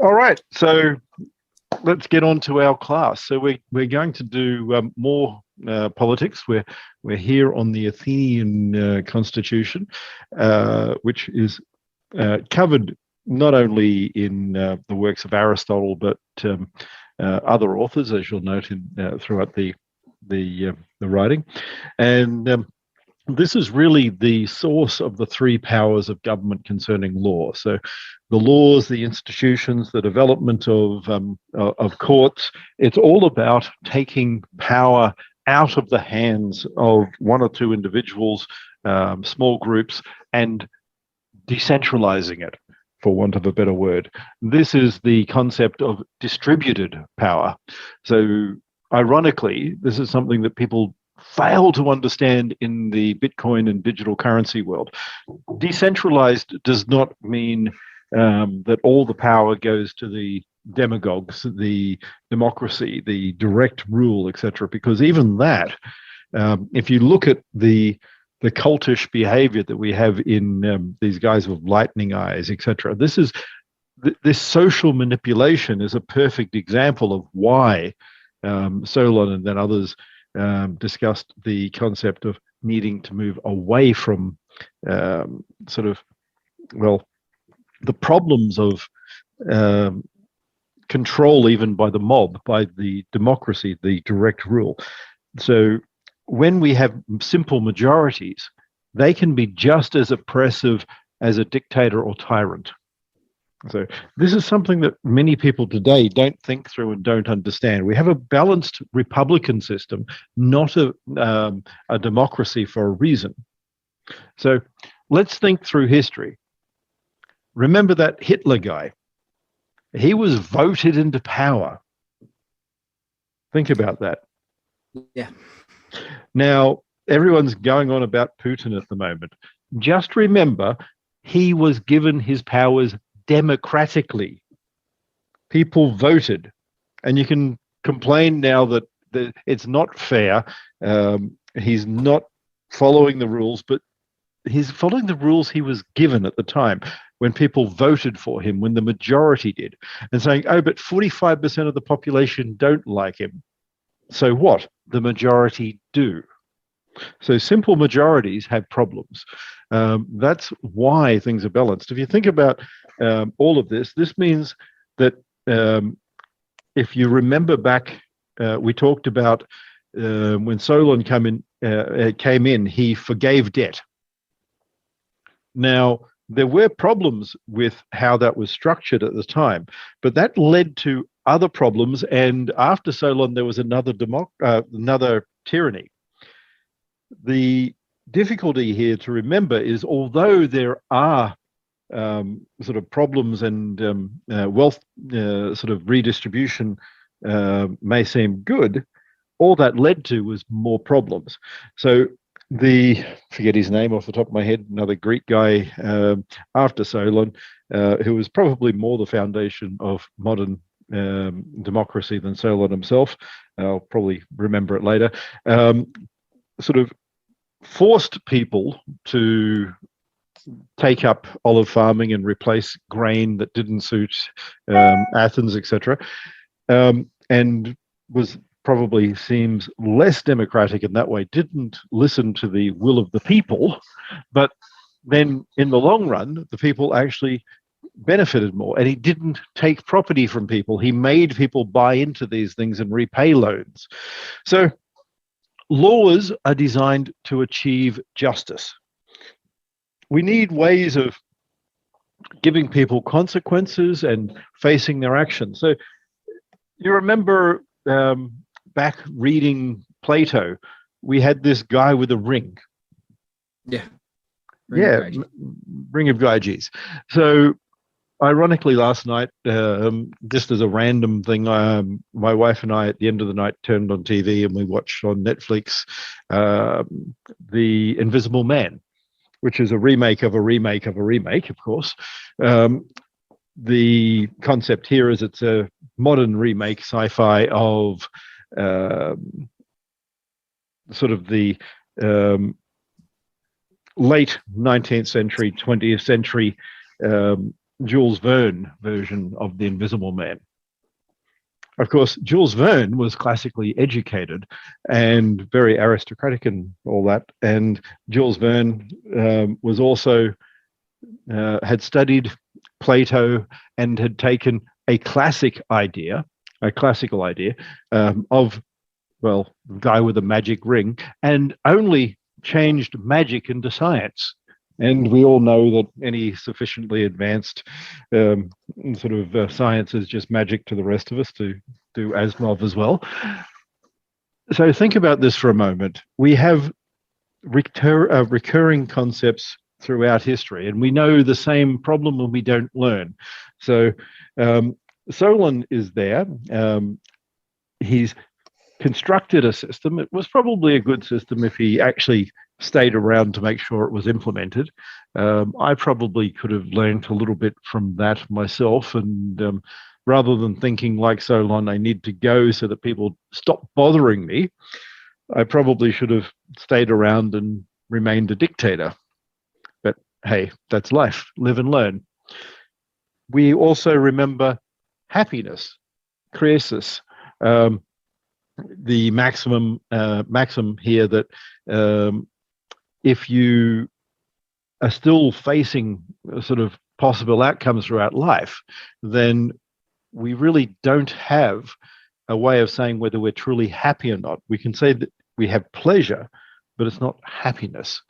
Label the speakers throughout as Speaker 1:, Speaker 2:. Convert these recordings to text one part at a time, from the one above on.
Speaker 1: All right, so let's get on to our class. So we're going to do more politics. We're here on the Athenian constitution, which is covered not only in the works of Aristotle, but other authors, as you'll note throughout the writing, and this is really the source of the three powers of government concerning law. So, the laws, the institutions, the development of courts. It's all about taking power out of the hands of one or two individuals, small groups, and decentralizing it, for want of a better word. This is the concept of distributed power. So, ironically, this is something that people fail to understand in the Bitcoin and digital currency world. Decentralized does not mean that all the power goes to the demagogues, the democracy, the direct rule, etc. Because even that, if you look at the cultish behavior that we have in these guys with lightning eyes, etc., this social manipulation is a perfect example of why Solon and then others discussed the concept of needing to move away from the problems of control, even by the mob, by the democracy, the direct rule. So when we have simple majorities, they can be just as oppressive as a dictator or tyrant. So this is something that many people today don't think through and don't understand. We have a balanced republican system, not a democracy, for a reason. So let's think through history. Remember that Hitler guy? He was voted into power. Think about that.
Speaker 2: Yeah.
Speaker 1: Now, everyone's going on about Putin at the moment. Just remember, he was given his powers democratically. People voted, and you can complain now that it's not fair. He's not following the rules, but he's following the rules he was given at the time when people voted for him, when the majority did, and saying, oh, but 45% of the population don't like him. So what? The majority do. So simple majorities have problems. That's why things are balanced. If you think about all of this, this means that if you remember back, we talked about when Solon came in, he forgave debt. Now, there were problems with how that was structured at the time, but that led to other problems. And after Solon, there was another tyranny. The difficulty here to remember is, although there are sort of problems and wealth sort of redistribution may seem good, all that led to was more problems. So forget his name off the top of my head, another Greek guy after Solon, who was probably more the foundation of modern democracy than Solon himself. I'll probably remember it later. Sort of forced people to take up olive farming and replace grain that didn't suit Athens, etc., and was probably seems less democratic in that way, didn't listen to the will of the people, but then in the long run, the people actually benefited more. And he didn't take property from people. He made people buy into these things and repay loans. So laws are designed to achieve justice. We need ways of giving people consequences and facing their actions. So you remember back reading Plato, we had this guy with a ring.
Speaker 2: Yeah.
Speaker 1: Ring of Gyges. So ironically, last night, just as a random thing, my wife and I at the end of the night turned on TV and we watched on Netflix The Invisible Man, which is a remake of a remake of a remake, of course. The concept here is it's a modern remake sci-fi of sort of the late 19th century, 20th century Jules Verne version of the Invisible Man. Of course, Jules Verne was classically educated and very aristocratic and all that. And Jules Verne was also had studied Plato and had taken a classical idea of, well, the guy with a magic ring, and only changed magic into science. And we all know that any sufficiently advanced science is just magic to the rest of us, to do Asimov as well. So think about this for a moment. We have recurring concepts throughout history, and we know the same problem when we don't learn. So Solon is there. He's constructed a system. It was probably a good system if he actually stayed around to make sure it was implemented. I probably could have learned a little bit from that myself, and rather than thinking like Solon, I need to go so that people stop bothering me, I probably should have stayed around and remained a dictator. But hey, that's life. Live and learn. We also remember happiness, krisis, the maxim here that if you are still facing sort of possible outcomes throughout life, then we really don't have a way of saying whether we're truly happy or not. We can say that we have pleasure, but it's not happiness.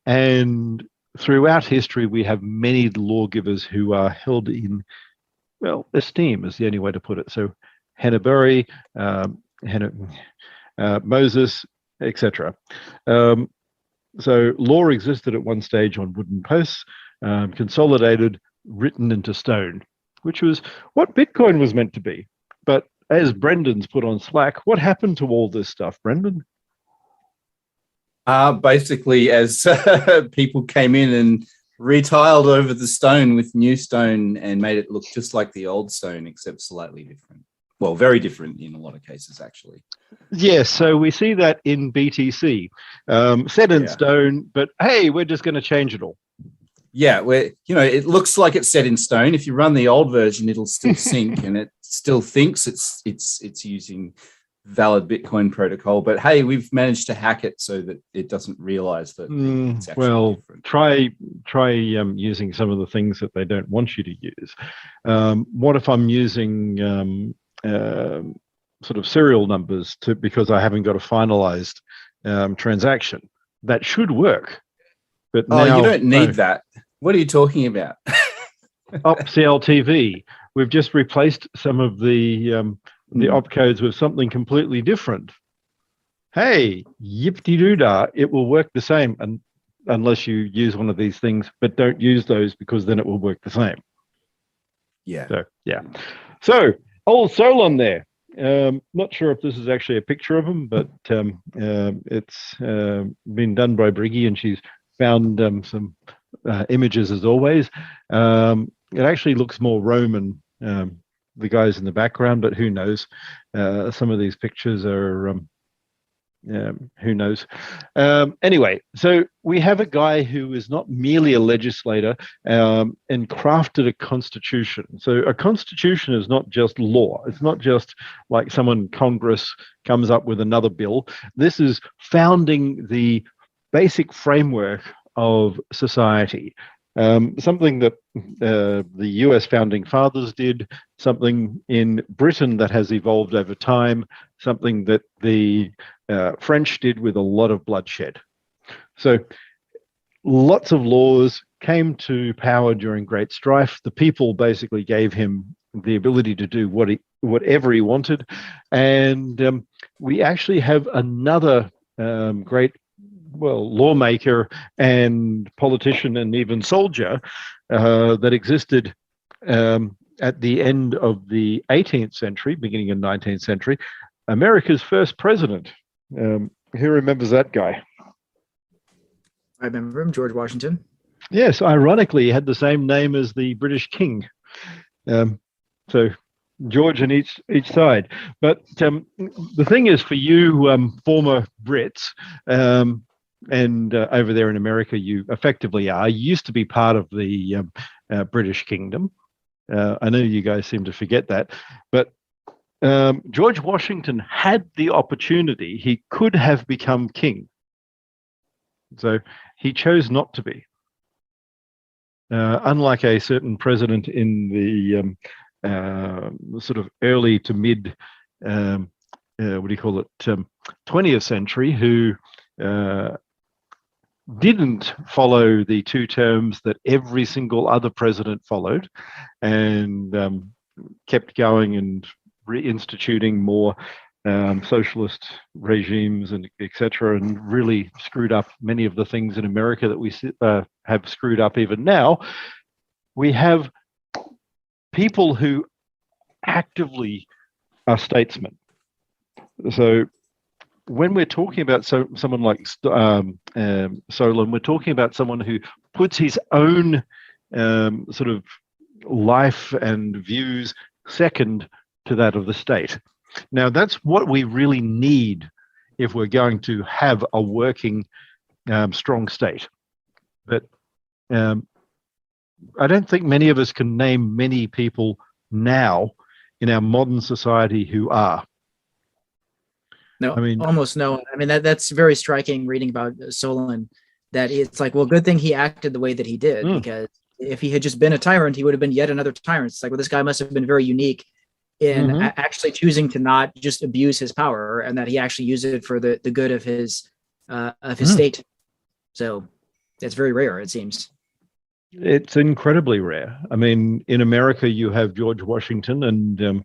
Speaker 1: And throughout history, we have many lawgivers who are held in, well, esteem is the only way to put it. So Hannibury, Moses, etc. So law existed at one stage on wooden posts, consolidated, written into stone, which was what Bitcoin was meant to be. But as Brendan's put on Slack, what happened to all this stuff, Brendan?
Speaker 3: Basically, as people came in and retiled over the stone with new stone and made it look just like the old stone, except slightly different. Well, very different in a lot of cases, actually.
Speaker 1: Yes, so we see that in BTC, set in stone, but hey, we're just going to change it all.
Speaker 3: Yeah, it looks like it's set in stone. If you run the old version, it'll still sync, and it still thinks it's using valid Bitcoin protocol. But hey, we've managed to hack it so that it doesn't realize that it's actually different.
Speaker 1: Try using some of the things that they don't want you to use. What if I'm using sort of serial numbers because I haven't got a finalized transaction? That should work. But now,
Speaker 3: you don't need that. What are you talking about?
Speaker 1: CLTV. We've just replaced some of the opcodes with something completely different. Hey, yip-de-doo-dah, it will work the same unless you use one of these things, but don't use those because then it will work the same.
Speaker 3: Yeah.
Speaker 1: So, yeah. So, old Solon there. Not sure if this is actually a picture of him, but it's been done by Briggy, and she's found some images as always. It actually looks more Roman, the guys in the background, but who knows? Some of these pictures are, who knows? Anyway, so we have a guy who is not merely a legislator and crafted a constitution. So a constitution is not just law. It's not just like Congress comes up with another bill. This is founding the basic framework of society. Something that the US founding fathers did, something in Britain that has evolved over time, something that the French did with a lot of bloodshed. So lots of laws came to power during great strife. The people basically gave him the ability to do whatever he wanted. And we actually have another great lawmaker and politician and even soldier that existed at the end of the 18th century, beginning of 19th century, America's first president. Who remembers that guy?
Speaker 2: I remember him, George Washington.
Speaker 1: Yes, ironically, he had the same name as the British king. So George on each side. But the thing is, for you former Brits, and over there in America, you effectively are. You used to be part of the British Kingdom. I know you guys seem to forget that, but George Washington had the opportunity. He could have become king. So he chose not to be. Unlike a certain president in the sort of early to mid, what do you call it, 20th century, who didn't follow the 2 terms that every single other president followed, and kept going and reinstituting more socialist regimes and etc., and really screwed up many of the things in America that we have screwed up even now. We have people who actively are statesmen. So when we're talking about someone like Solon, we're talking about someone who puts his own sort of life and views second to that of the state. Now, that's what we really need if we're going to have a working, strong state. But I don't think many of us can name many people now in our modern society who are.
Speaker 2: No,
Speaker 1: I mean,
Speaker 2: almost no one. I mean, that's very striking reading about Solon, that it's like, well, good thing he acted the way that he did, because if he had just been a tyrant, he would have been yet another tyrant. It's like, well, this guy must have been very unique in actually choosing to not just abuse his power, and that he actually used it for the good of his state. So it's very rare, it seems.
Speaker 1: It's incredibly rare. I mean, in America, you have George Washington, and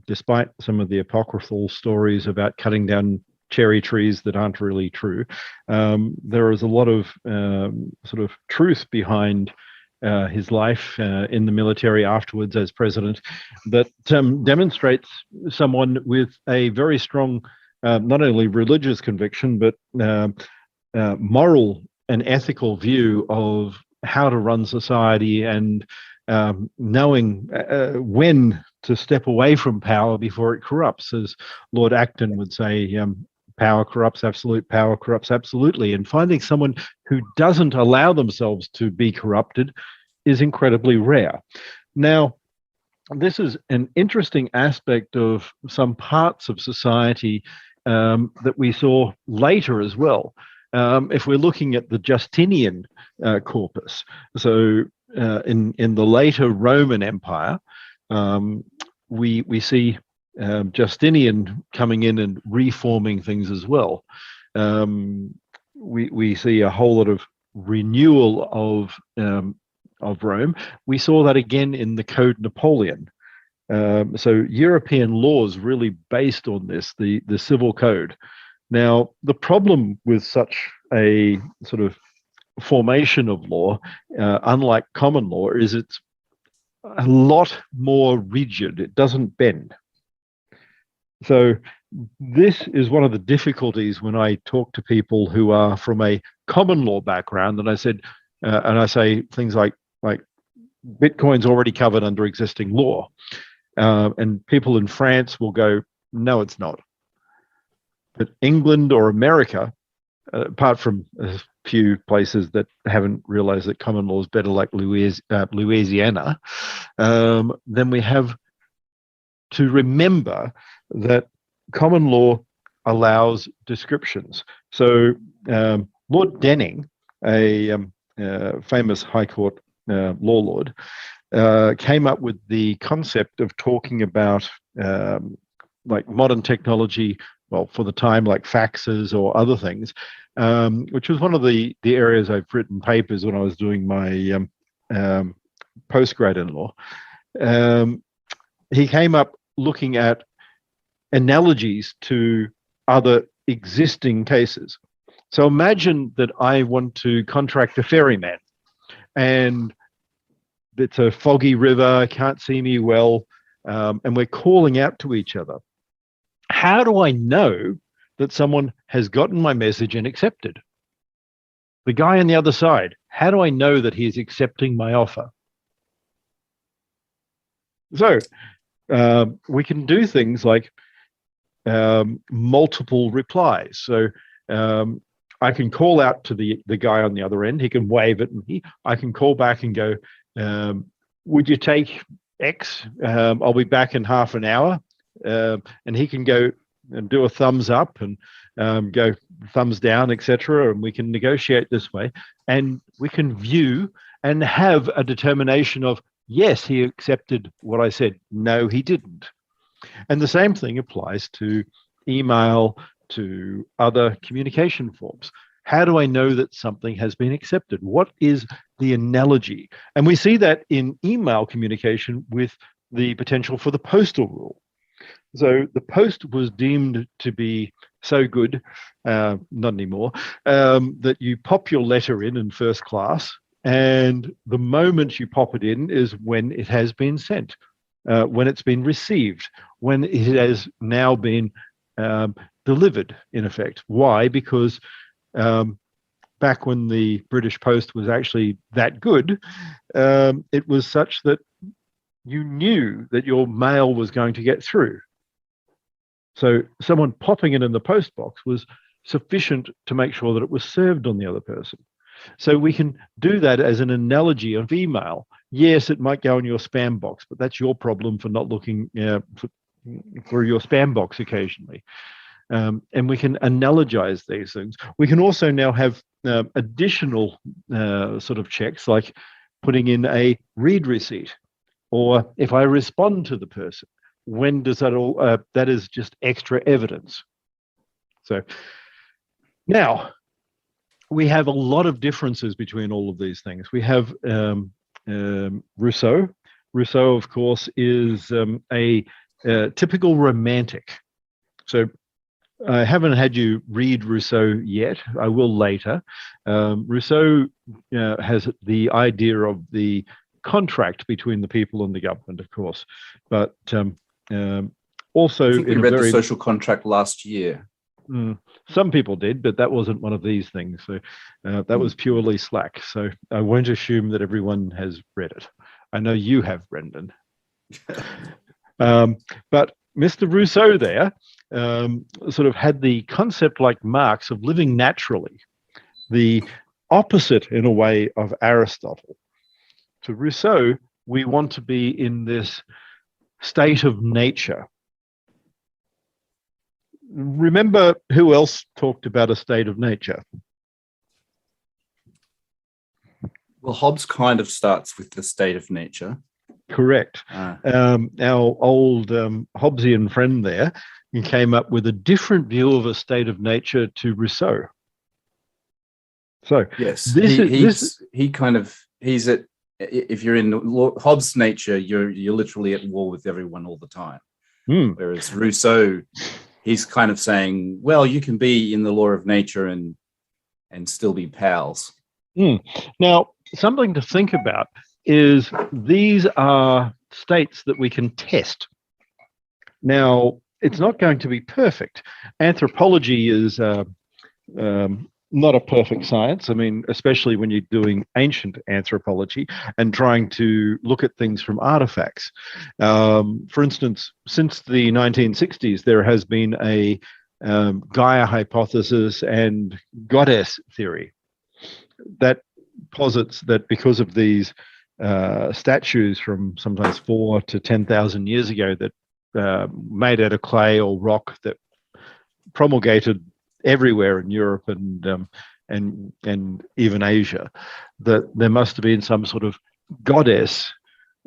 Speaker 1: despite some of the apocryphal stories about cutting down cherry trees that aren't really true, there is a lot of sort of truth behind his life in the military afterwards as president that demonstrates someone with a very strong, not only religious conviction, but moral and ethical view of how to run society, and knowing when to step away from power before it corrupts. As Lord Acton would say, power corrupts absolutely. And finding someone who doesn't allow themselves to be corrupted is incredibly rare. Now, this is an interesting aspect of some parts of society that we saw later as well. If we're looking at the Justinian corpus, so in the later Roman Empire, we see Justinian coming in and reforming things as well. We see a whole lot of renewal of Rome. We saw that again in the Code Napoleon. So European laws really based on this, the civil code. Now, the problem with such a sort of formation of law, unlike common law, is it's a lot more rigid. It doesn't bend. So this is one of the difficulties when I talk to people who are from a common law background, and I say things like Bitcoin's already covered under existing law, and people in France will go, no, it's not. But England or America, apart from a few places that haven't realized that common law is better, like Louisiana, then we have to remember that common law allows descriptions. So Lord Denning, a famous High Court law lord, came up with the concept of talking about like modern technology, well, for the time, like faxes or other things, which was one of the areas I've written papers when I was doing my postgrad in law. He came up looking at analogies to other existing cases. So imagine that I want to contract a ferryman, and it's a foggy river, can't see me well, and we're calling out to each other. How do I know that someone has gotten my message and accepted? The guy on the other side, how do I know that he is accepting my offer? So we can do things like multiple replies. So I can call out to the guy on the other end. He can wave at me. I can call back and go, would you take X? I'll be back in half an hour. And he can go and do a thumbs up and go thumbs down, etc. And we can negotiate this way. And we can view and have a determination of, yes, he accepted what I said. No, he didn't. And the same thing applies to email, to other communication forms. How do I know that something has been accepted? What is the analogy? And we see that in email communication with the potential for the postal rule. So the post was deemed to be so good, not anymore, that you pop your letter in first class, and the moment you pop it in is when it has been sent, when it's been received, when it has now been delivered, in effect. Why? Because back when the British Post was actually that good, it was such that you knew that your mail was going to get through. So someone popping it in the post box was sufficient to make sure that it was served on the other person. So we can do that as an analogy of email. Yes, it might go in your spam box, but that's your problem for not looking for your spam box occasionally. And we can analogize these things. We can also now have additional sort of checks, like putting in a read receipt, or if I respond to the person, when does that all, that is just extra evidence. So now we have a lot of differences between all of these things. We have Rousseau. Rousseau, of course, is a typical romantic. So I haven't had you read Rousseau yet. I will later. Rousseau has the idea of the contract between the people and the government, of course, but also
Speaker 3: I think we read the social contract last year.
Speaker 1: Some people did, but that wasn't one of these things. So that was purely slack. So I won't assume that everyone has read it. I know you have, Brendan. But Mr. Rousseau there sort of had the concept, like Marx, of living naturally, the opposite in a way of Aristotle. To Rousseau, we want to be in this state of nature. Remember who else talked about a state of nature?
Speaker 3: Well, Hobbes kind of starts with the state of nature.
Speaker 1: Correct. Our old Hobbesian friend there came up with a different view of a state of nature to Rousseau. So
Speaker 3: yes, he's at, if you're in Hobbes' nature, you're literally at war with everyone all the time. Whereas Rousseau, he's kind of saying, well, you can be in the law of nature and still be pals.
Speaker 1: Now, something to think about is these are states that we can test. Now, it's not going to be perfect. Anthropology is not a perfect science. I mean, especially when you're doing ancient anthropology and trying to look at things from artifacts. For instance, since the 1960s, there has been a Gaia hypothesis and goddess theory that posits that because of these statues from sometimes 4,000 to 10,000 years ago that made out of clay or rock that promulgated everywhere in Europe and even Asia, that there must have been some sort of goddess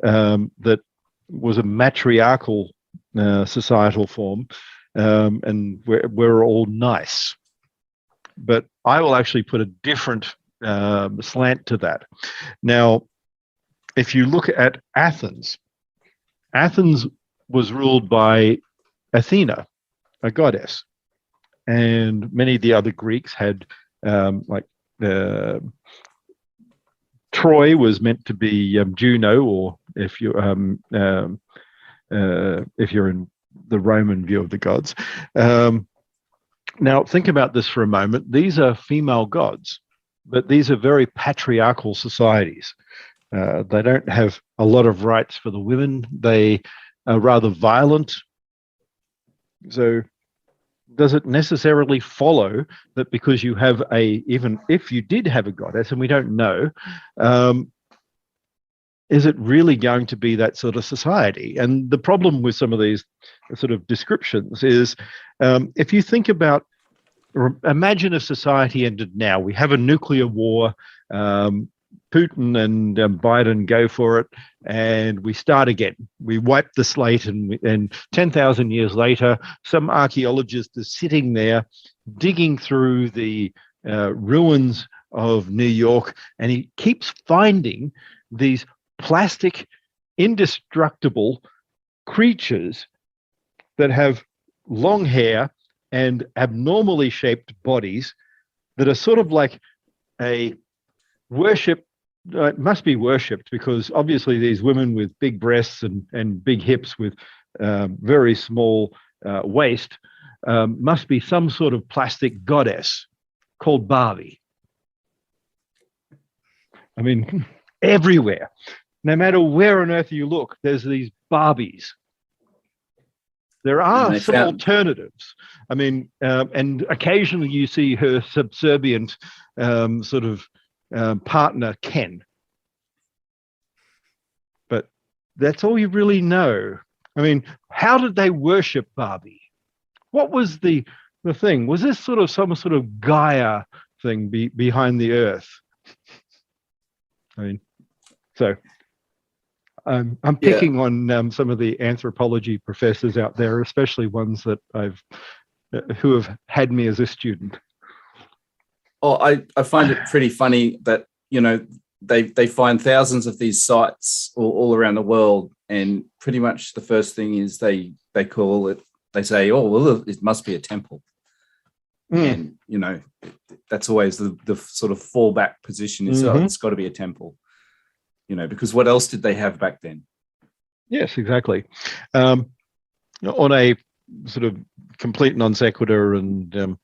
Speaker 1: that was a matriarchal societal form, and we're all nice. But I will actually put a different slant to that. Now, if you look at Athens, Athens was ruled by Athena, a goddess. And many of the other Greeks had, Troy was meant to be Juno, or if you're in the Roman view of the gods. Now, think about this for a moment. These are female gods, but these are very patriarchal societies. They don't have a lot of rights for the women. They are rather violent. So does it necessarily follow that because you have even if you did have a goddess, and we don't know, is it really going to be that sort of society? And the problem with some of these sort of descriptions is, if you think about, imagine if society ended now. We have a nuclear war. Putin and Biden go for it, and we start again. We wipe the slate, and 10,000 years later, some archaeologist is sitting there digging through the ruins of New York, and he keeps finding these plastic, indestructible creatures that have long hair and abnormally shaped bodies that are sort of like a worship. It must be worshipped, because obviously these women with big breasts and big hips with very small waist must be some sort of plastic goddess called Barbie. I mean, everywhere. No matter where on earth you look, there's these Barbies. There are some alternatives. I mean, and occasionally you see her subservient sort of partner, Ken. But that's all you really know. I mean, how did they worship Barbie? What was the thing? Was this sort of some sort of Gaia thing behind the earth? I mean, so I'm picking on some of the anthropology professors out there, especially ones that who have had me as a student.
Speaker 3: Oh, I find it pretty funny that, you know, they find thousands of these sites all around the world, and pretty much the first thing is they call it, they say, oh, well, it must be a temple. And, you know, that's always the sort of fallback position is, oh, it's got to be a temple, you know, because what else did they have back then?
Speaker 1: Yes, exactly. On a sort of complete non sequitur, and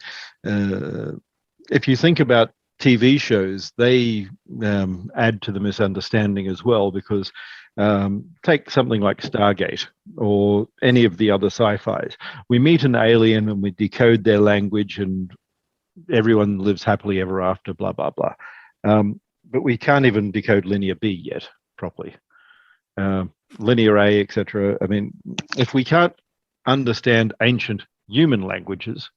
Speaker 1: if you think about TV shows, they add to the misunderstanding as well, because take something like Stargate or any of the other sci-fis. We meet an alien and we decode their language, and everyone lives happily ever after, blah, blah, blah. But we can't even decode linear B yet properly. Linear A, etc. I mean, if we can't understand ancient human languages,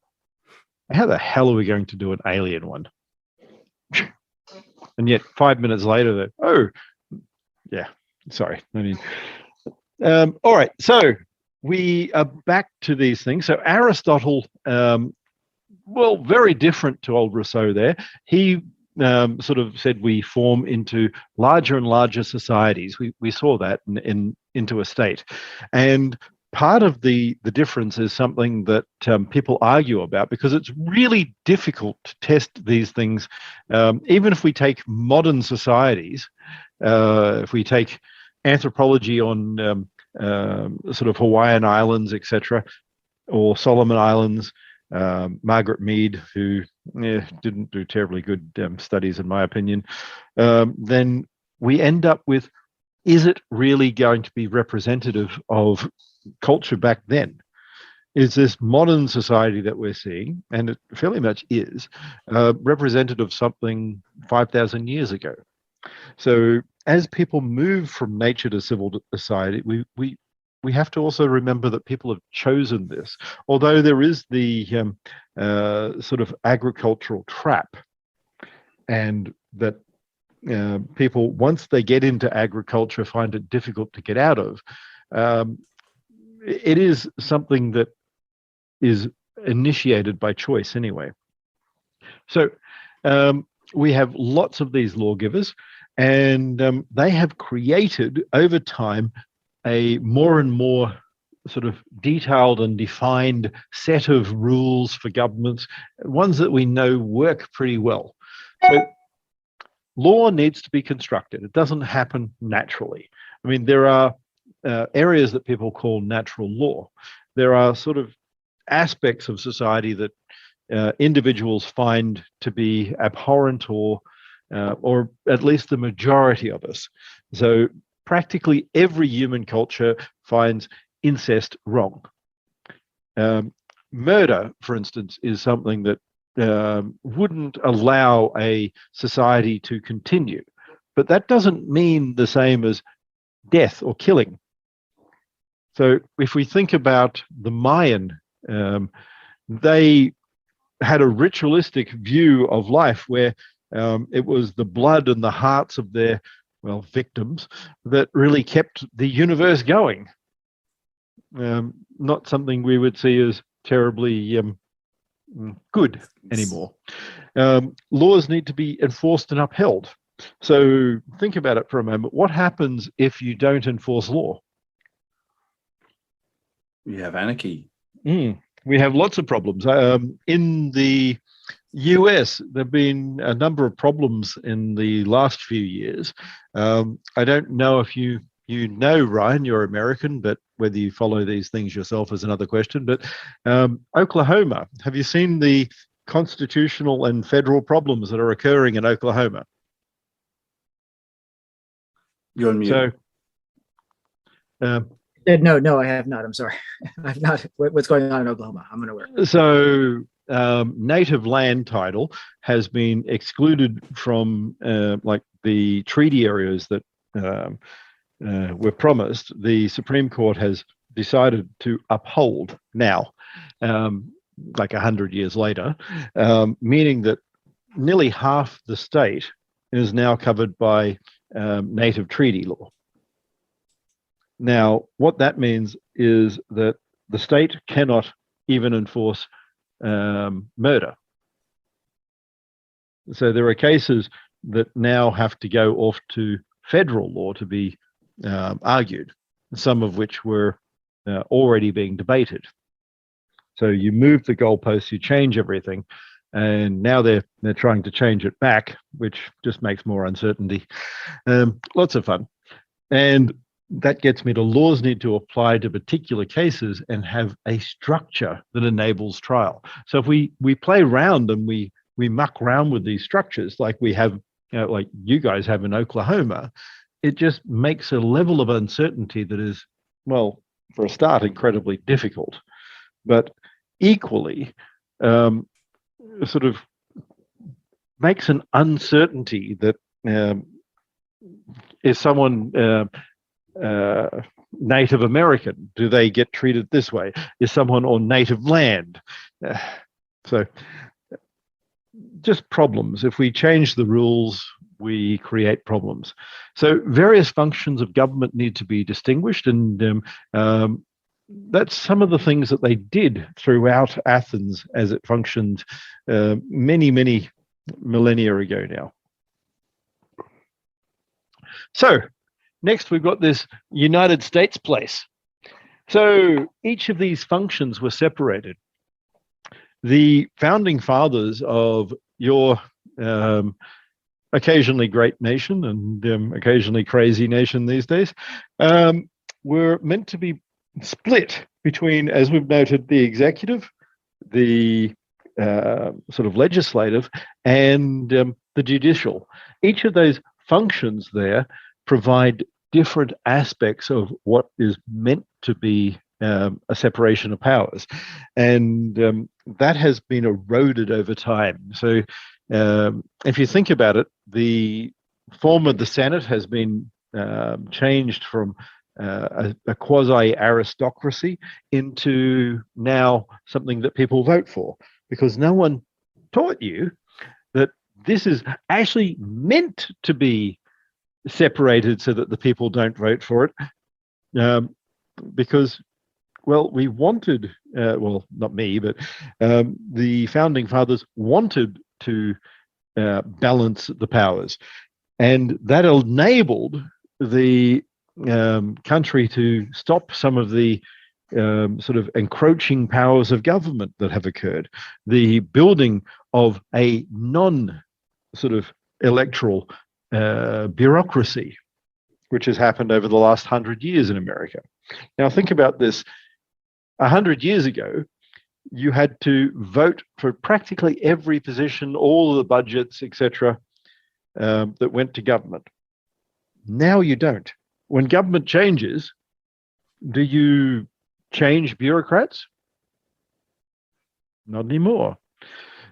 Speaker 1: how the hell are we going to do an alien one? And yet 5 minutes later, sorry. I mean, all right. So we are back to these things. So Aristotle, well, very different to old Rousseau there. He sort of said we form into larger and larger societies. We saw that into a state. And part of the difference is something that people argue about, because it's really difficult to test these things. Even if we take modern societies, if we take anthropology on sort of Hawaiian Islands, etc., or Solomon Islands, Margaret Mead, who didn't do terribly good studies, in my opinion, then we end up with, is it really going to be representative of culture back then? Is this modern society that we're seeing, and it fairly much is, representative of something 5,000 years ago? So as people move from nature to civil society, we have to also remember that people have chosen this. Although there is the sort of agricultural trap, and that people, once they get into agriculture, find it difficult to get out of. It is something that is initiated by choice anyway. So we have lots of these lawgivers, and they have created over time a more and more sort of detailed and defined set of rules for governments, ones that we know work pretty well. So law needs to be constructed. It doesn't happen naturally. I mean, there are areas that people call natural law. There are sort of aspects of society that individuals find to be abhorrent, or at least the majority of us. So practically every human culture finds incest wrong. Murder, for instance, is something that wouldn't allow a society to continue. But that doesn't mean the same as death or killing. So if we think about the Mayan, they had a ritualistic view of life where it was the blood and the hearts of their, victims that really kept the universe going. Not something we would see as terribly good anymore. Laws need to be enforced and upheld. So think about it for a moment. What happens if you don't enforce law?
Speaker 3: You have anarchy.
Speaker 1: We have lots of problems. In the US, there have been a number of problems in the last few years. I don't know if you know, Ryan, you're American, but whether you follow these things yourself is another question. But Oklahoma, have you seen the constitutional and federal problems that are occurring in Oklahoma?
Speaker 3: You're on mute.
Speaker 2: So, no, I have not. I'm sorry. I've not. What's going on in Oklahoma? I'm unaware.
Speaker 1: So native land title has been excluded from like the treaty areas that were promised. The Supreme Court has decided to uphold now, like 100 years later, meaning that nearly half the state is now covered by native treaty law. Now, what that means is that the state cannot even enforce murder. So there are cases that now have to go off to federal law to be argued, some of which were already being debated. So you move the goalposts, you change everything, and now they're trying to change it back, which just makes more uncertainty. Lots of fun. And that gets me to laws need to apply to particular cases and have a structure that enables trial. So if we play around and we muck around with these structures like we have, like you guys have in Oklahoma, it just makes a level of uncertainty that is, well, for a start, incredibly difficult, but equally sort of makes an uncertainty that is someone Native American, do they get treated this way? Is someone on native land? So just problems. If we change the rules, we create problems. So various functions of government need to be distinguished, and that's some of the things that they did throughout Athens as it functioned many, many millennia ago now. So next, we've got this United States place. So each of these functions were separated. The founding fathers of your occasionally great nation and occasionally crazy nation these days were meant to be split between, as we've noted, the executive, the sort of legislative, and the judicial. Each of those functions there provide different aspects of what is meant to be a separation of powers. And that has been eroded over time. So if you think about it, the form of the Senate has been changed from a quasi-aristocracy into now something that people vote for, because no one taught you that this is actually meant to be separated so that the people don't vote for it, because, well, we wanted, well, not me, but the founding fathers wanted to balance the powers, and that enabled the country to stop some of the sort of encroaching powers of government that have occurred, the building of a non-sort of electoral bureaucracy, which has happened over the last 100 years in America. Now, think about this. 100 years ago, you had to vote for practically every position, all of the budgets, etc., that went to government. Now you don't. When government changes, do you change bureaucrats? Not anymore.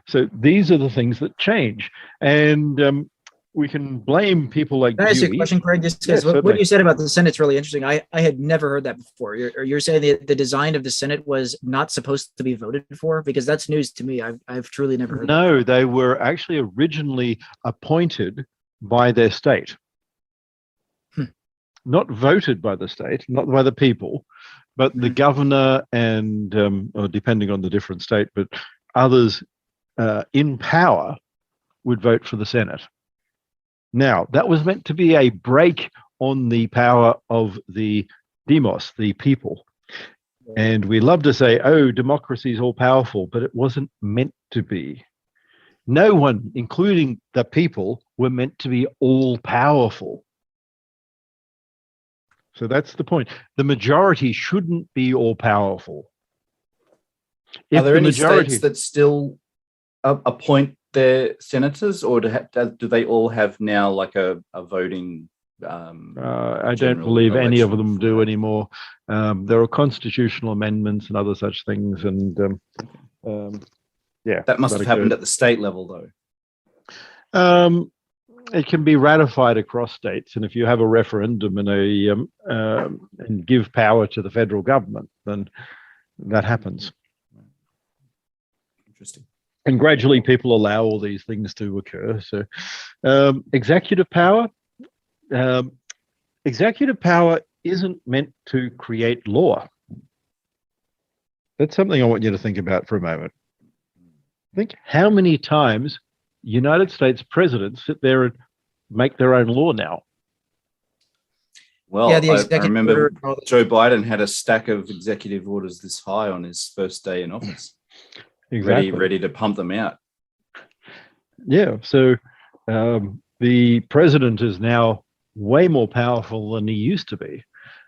Speaker 1: So these are the things that change. And we can blame people like
Speaker 2: Can I ask you a
Speaker 1: Dewey.
Speaker 2: question, Craig? Just because
Speaker 1: Yeah,
Speaker 2: what
Speaker 1: certainly.
Speaker 2: you said about the Senate's really interesting. I had never heard that before. You're saying that the design of the Senate was not supposed to be voted for? Because that's news to me. I've truly never heard that.
Speaker 1: No, they were actually originally appointed by their state, not voted by the state, not by the people, but the governor and, or depending on the different state, but others in power would vote for the Senate. Now, that was meant to be a break on the power of the demos, the people. And we love to say, oh, democracy is all powerful, but it wasn't meant to be. No one, including the people, were meant to be all powerful. So that's the point. The majority shouldn't be all powerful.
Speaker 3: Are there any states that still appoint their senators, or do they all have now like a voting?
Speaker 1: I don't believe any of them do anymore. There are constitutional amendments and other such things, and yeah,
Speaker 3: that must have happened at the state level, though.
Speaker 1: It can be ratified across states, and if you have a referendum and give power to the federal government, then that happens.
Speaker 3: Interesting.
Speaker 1: And gradually, people allow all these things to occur. So, executive power. Executive power isn't meant to create law. That's something I want you to think about for a moment. Think how many times United States presidents sit there and make their own law now.
Speaker 3: Well, yeah, I remember Joe Biden had a stack of executive orders this high on his first day in office.
Speaker 1: Exactly.
Speaker 3: Ready to pump them out.
Speaker 1: Yeah, so the president is now way more powerful than he used to be.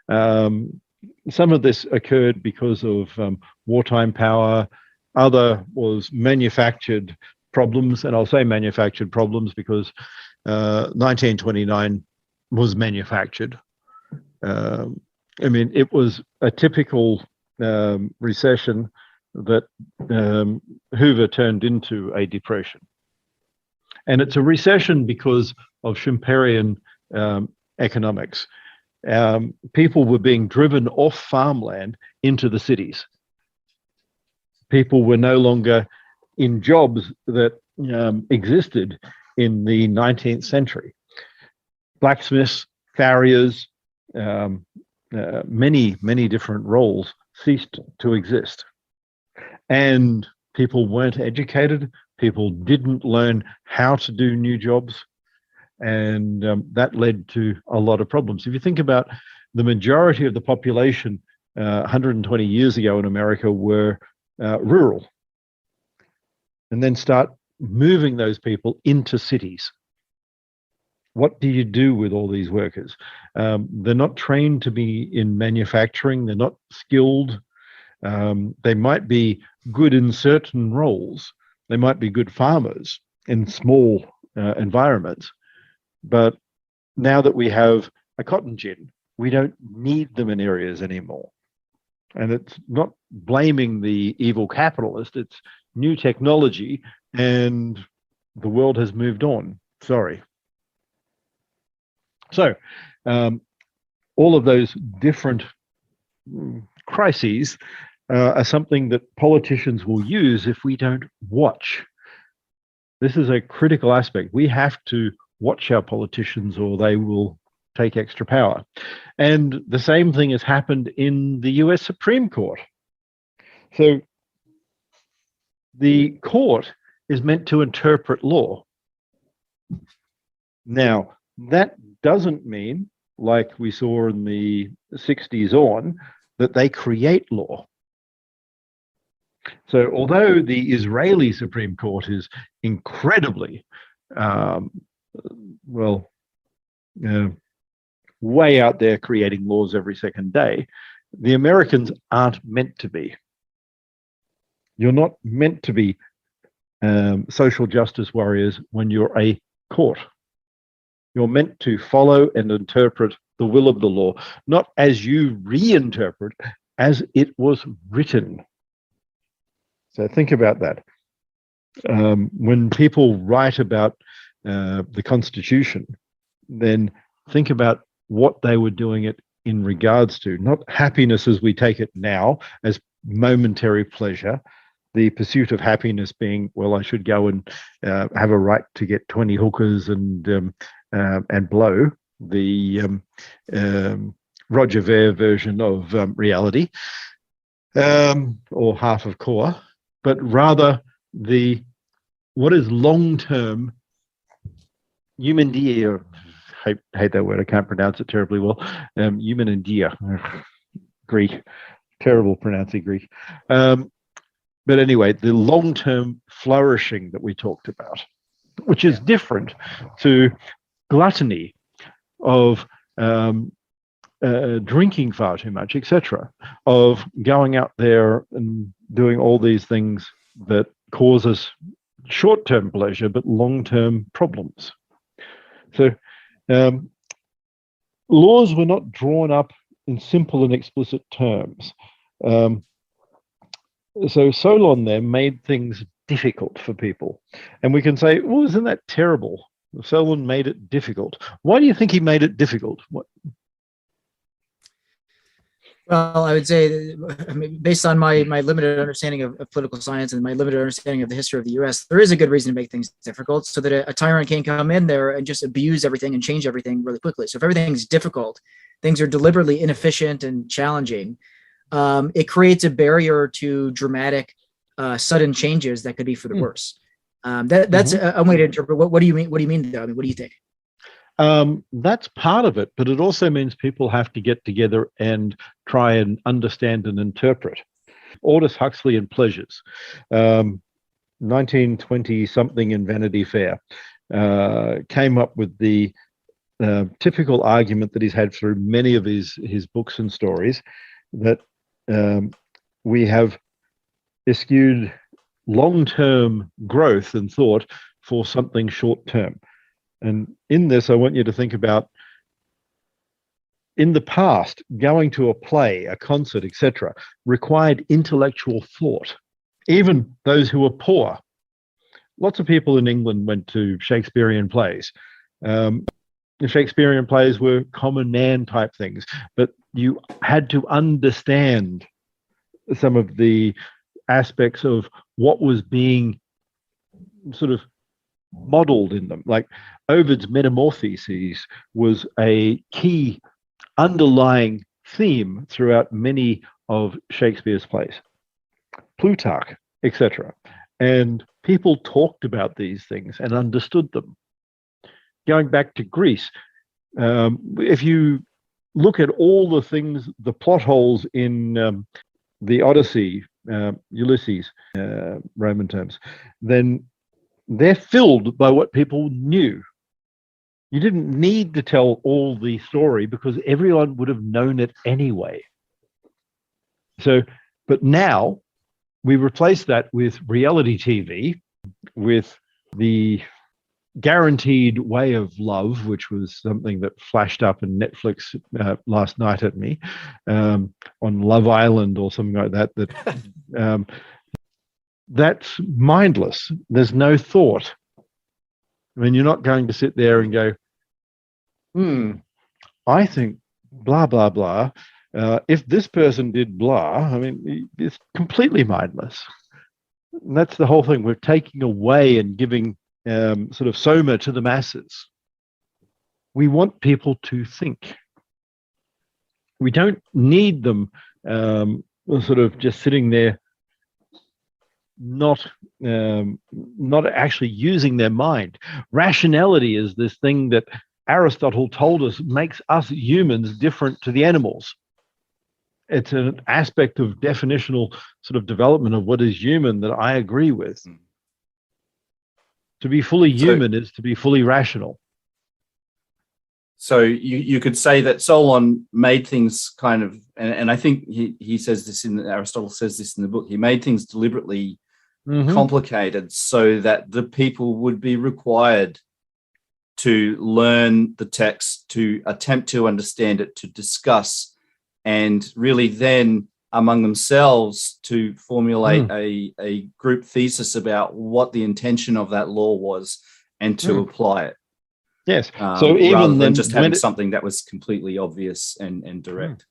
Speaker 1: Some of this occurred because of wartime power. Other was manufactured problems, and I'll say manufactured problems because 1929 was manufactured. I mean, it was a typical recession that Hoover turned into a depression. And it's a recession because of Schumpeterian economics. People were being driven off farmland into the cities. People were no longer in jobs that existed in the 19th century. Blacksmiths, farriers, many, many different roles ceased to exist. And people weren't educated. People didn't learn how to do new jobs. And that led to a lot of problems. If you think about the majority of the population 120 years ago in America were rural, and then start moving those people into cities. What do you do with all these workers? They're not trained to be in manufacturing. They're not skilled. They might be good in certain roles. They might be good farmers in small environments. But now that we have a cotton gin, we don't need them in areas anymore. And it's not blaming the evil capitalist, it's new technology, and the world has moved on. Sorry. So all of those different crises are something that politicians will use if we don't watch. This is a critical aspect. We have to watch our politicians or they will take extra power. And the same thing has happened in the US Supreme Court. So the court is meant to interpret law. Now, that doesn't mean, like we saw in the 60s on, that they create law. So although the Israeli Supreme Court is incredibly, way out there creating laws every second day, the Americans aren't meant to be. You're not meant to be social justice warriors when you're a court. You're meant to follow and interpret the will of the law, not as you reinterpret, as it was written. So think about that. When people write about the Constitution, then think about what they were doing it in regards to, not happiness as we take it now as momentary pleasure, the pursuit of happiness being, well, I should go and have a right to get 20 hookers and blow, the Roger Ver version of reality, or half of core, but rather what is long-term human deer. Hate that word. I can't pronounce it terribly well. Human and deer, Greek, terrible pronouncing Greek. But anyway, the long-term flourishing that we talked about, which is different to gluttony of drinking far too much, etc., of going out there and doing all these things that cause us short-term pleasure but long-term problems. So laws were not drawn up in simple and explicit terms. So Solon there made things difficult for people. And we can say, well, isn't that terrible? Solon made it difficult. Why do you think he made it difficult?
Speaker 2: Well, I would say, based on my limited understanding of political science and my limited understanding of the history of the U.S., there is a good reason to make things difficult so that a tyrant can't come in there and just abuse everything and change everything really quickly. So if everything's difficult, things are deliberately inefficient and challenging, it creates a barrier to dramatic, sudden changes that could be for the worse. That's a way to interpret. What do you mean? What do you mean, though? I mean, what do you think?
Speaker 1: That's part of it, but it also means people have to get together and try and understand and interpret. Aldous Huxley and Pleasures, 1920 something in Vanity Fair, came up with the typical argument that he's had through many of his books and stories, that we have eschewed long-term growth and thought for something short-term. And in this, I want you to think about, in the past, going to a play, a concert, etc., required intellectual thought. Even those who were poor. Lots of people in England went to Shakespearean plays. The Shakespearean plays were common man type things, but you had to understand some of the aspects of what was being sort of modeled in them. Like Ovid's Metamorphoses was a key underlying theme throughout many of Shakespeare's plays, Plutarch, etc. And people talked about these things and understood them. Going back to Greece, if you look at all the things, the plot holes in the Odyssey, Ulysses, Roman terms, then they're filled by what people knew. You didn't need to tell all the story because everyone would have known it anyway. So, but now we replace that with reality TV, with the guaranteed way of love, which was something that flashed up in Netflix last night at me, on Love Island or something like that, that's mindless. There's no thought. I mean, you're not going to sit there and go, I think blah, blah, blah. If this person did blah, I mean, it's completely mindless. And that's the whole thing. We're taking away and giving sort of soma to the masses. We want people to think. We don't need them sort of just sitting there not actually using their mind. Rationality is this thing that Aristotle told us makes us humans different to the animals. It's an aspect of definitional sort of development of what is human that I agree with. To be fully human is to be fully rational.
Speaker 3: So you could say that Solon made things kind of, and I think he says this Aristotle says this in the book, he made things deliberately complicated so that the people would be required to learn the text, to attempt to understand it, to discuss, and really then among themselves to formulate a group thesis about what the intention of that law was and to apply it.
Speaker 1: Yes. So even
Speaker 3: rather than
Speaker 1: then,
Speaker 3: just having something that was completely obvious and direct.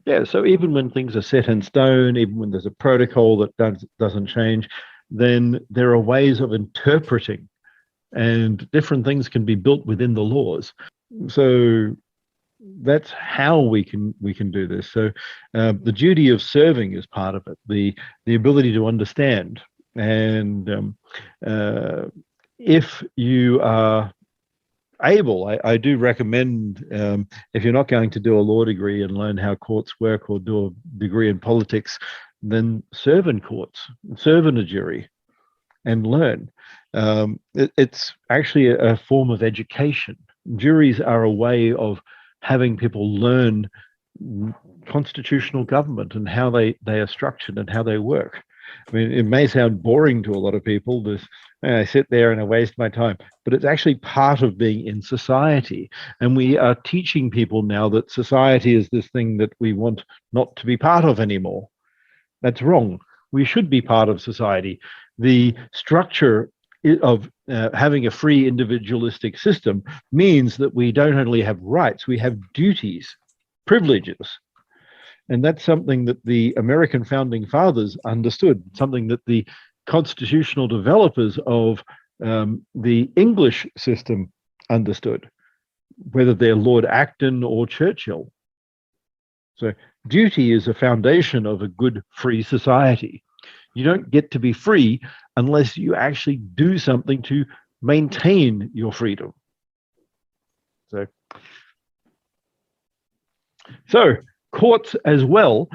Speaker 1: Yeah. So even when things are set in stone, even when there's a protocol that doesn't change, then there are ways of interpreting, and different things can be built within the laws. So that's how we can do this. So the duty of serving is part of it. The ability to understand, and if you are able, I do recommend, if you're not going to do a law degree and learn how courts work, or do a degree in politics, then serve in courts, serve in a jury, and learn. It's actually a form of education. Juries are a way of having people learn constitutional government and how they are structured and how they work. I mean, it may sound boring to a lot of people. I sit there and I waste my time, but it's actually part of being in society. And we are teaching people now that society is this thing that we want not to be part of anymore. That's wrong. We should be part of society. The structure of having a free individualistic system means that we don't only have rights, we have duties, privileges. And that's something that the American founding fathers understood, something that the constitutional developers of the English system understood, whether they're Lord Acton or Churchill. So duty is a foundation of a good, free society. You don't get to be free unless you actually do something to maintain your freedom. So courts as well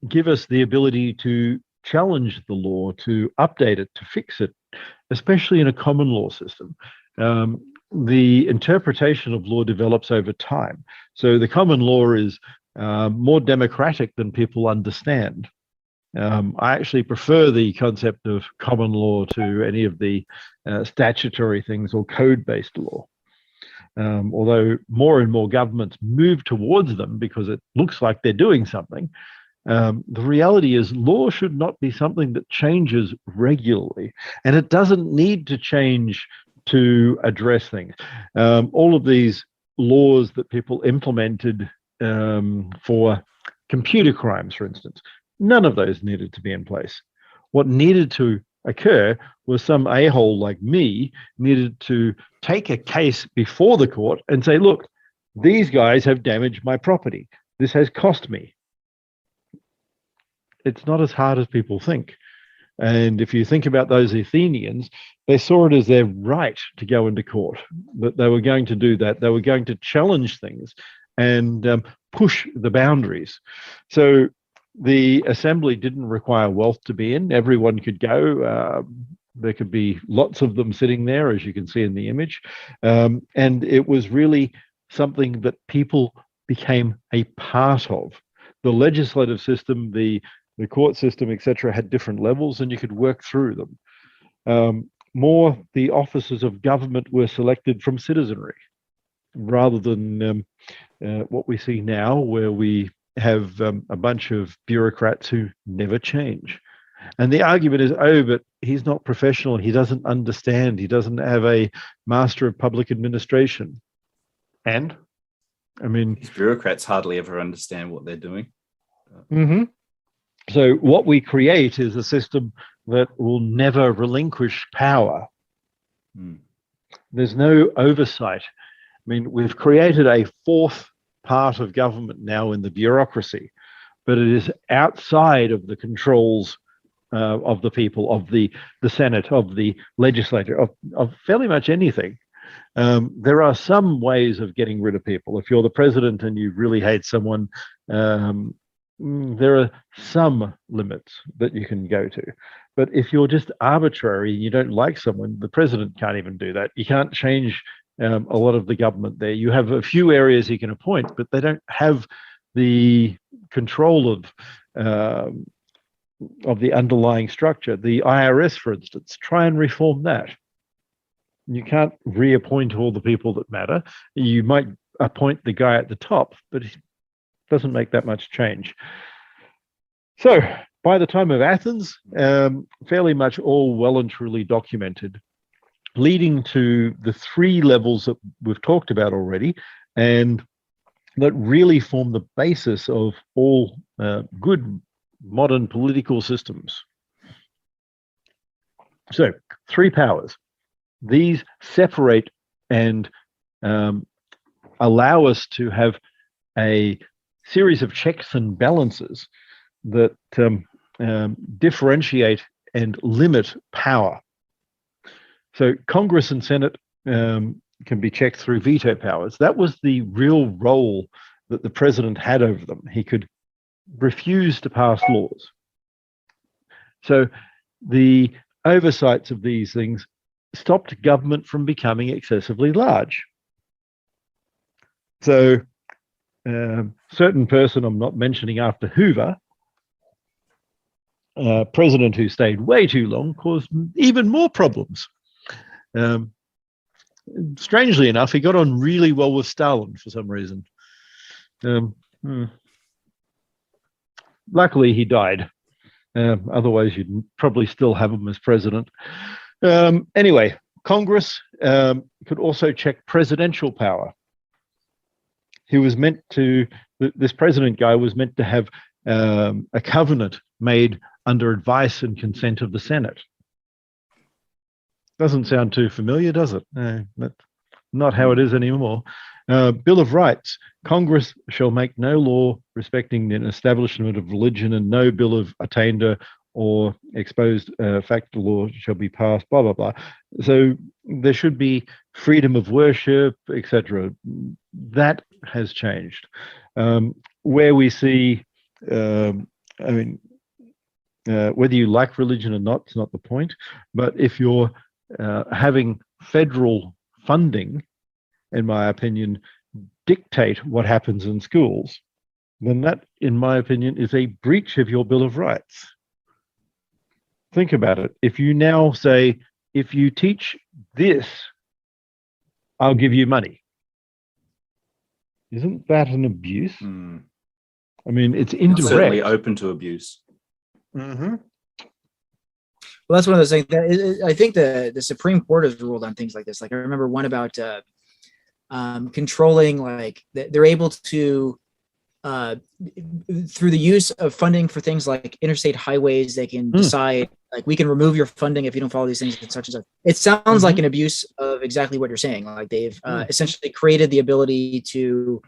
Speaker 1: give us the ability to challenge the law, to update it, to fix it, especially in a common law system. The interpretation of law develops over time. So the common law is more democratic than people understand. I actually prefer the concept of common law to any of the statutory things or code-based law. Although more and more governments move towards them because it looks like they're doing something, the reality is law should not be something that changes regularly, and it doesn't need to change to address things. All of these laws that people implemented for computer crimes, for instance, none of those needed to be in place. What needed to occur was some a-hole like me needed to take a case before the court and say, look, these guys have damaged my property. This has cost me. It's not as hard as people think. And if you think about those Athenians, they saw it as their right to go into court, that they were going to do that. They were going to challenge things and push the boundaries. So the assembly didn't require wealth to be in. Everyone could go. There could be lots of them sitting there, as you can see in the image. And it was really something that people became a part of. The legislative system, the court system, etc., had different levels, and you could work through them. More, the officers of government were selected from citizenry, rather than what we see now, where we have a bunch of bureaucrats who never change. And the argument is, oh, but he's not professional, he doesn't understand, he doesn't have a master of public administration. And I mean,
Speaker 3: these bureaucrats hardly ever understand what they're doing.
Speaker 1: Mm-hmm. So what we create is a system that will never relinquish power. There's no oversight. I mean, we've created a fourth part of government now in the bureaucracy, but it is outside of the controls of the people, of the Senate, of the legislature, of fairly much anything. There are some ways of getting rid of people. If you're the president and you really hate someone, there are some limits that you can go to. But if you're just arbitrary, you don't like someone, the president can't even do that. You can't change a lot of the government there. You have a few areas you can appoint, but they don't have the control of the underlying structure. The IRS, for instance, try and reform that. You can't reappoint all the people that matter. You might appoint the guy at the top, but it doesn't make that much change. So by the time of Athens, fairly much all well and truly documented. leading to the three levels that we've talked about already, and that really form the basis of all good modern political systems. So, three powers. These separate and allow us to have a series of checks and balances that differentiate and limit power. So Congress and Senate can be checked through veto powers. That was the real role that the president had over them. He could refuse to pass laws. So the oversights of these things stopped government from becoming excessively large. So certain person, I'm not mentioning after Hoover, president who stayed way too long, caused even more problems. Strangely enough, he got on really well with Stalin for some reason. Luckily, he died. Otherwise, you'd probably still have him as president. Anyway, Congress could also check presidential power. He was meant to, this president guy was meant to have a covenant made under advice and consent of the Senate. Doesn't sound too familiar, does it? No, that's not how it is anymore. Bill of Rights. Congress shall make no law respecting an establishment of religion, and no bill of attainder or exposed fact law shall be passed, blah, blah, blah. So there should be freedom of worship, etc. That has changed. Where we see, whether you like religion or not, it's not the point. But if you're having federal funding, in my opinion, dictate what happens in schools, then that, in my opinion, is a breach of your Bill of Rights. Think about it. If you now say, if you teach this, I'll give you money. Isn't that an abuse? I mean, it's indirect.
Speaker 3: It's certainly open to abuse.
Speaker 1: Mm-hmm.
Speaker 2: Well, that's one of those things that I think the Supreme Court has ruled on things like this. Like I remember one about controlling, like they're able to, through the use of funding for things like interstate highways, they can decide, like, we can remove your funding if you don't follow these things and such and such. It sounds like an abuse of exactly what you're saying. Like they've essentially created the ability to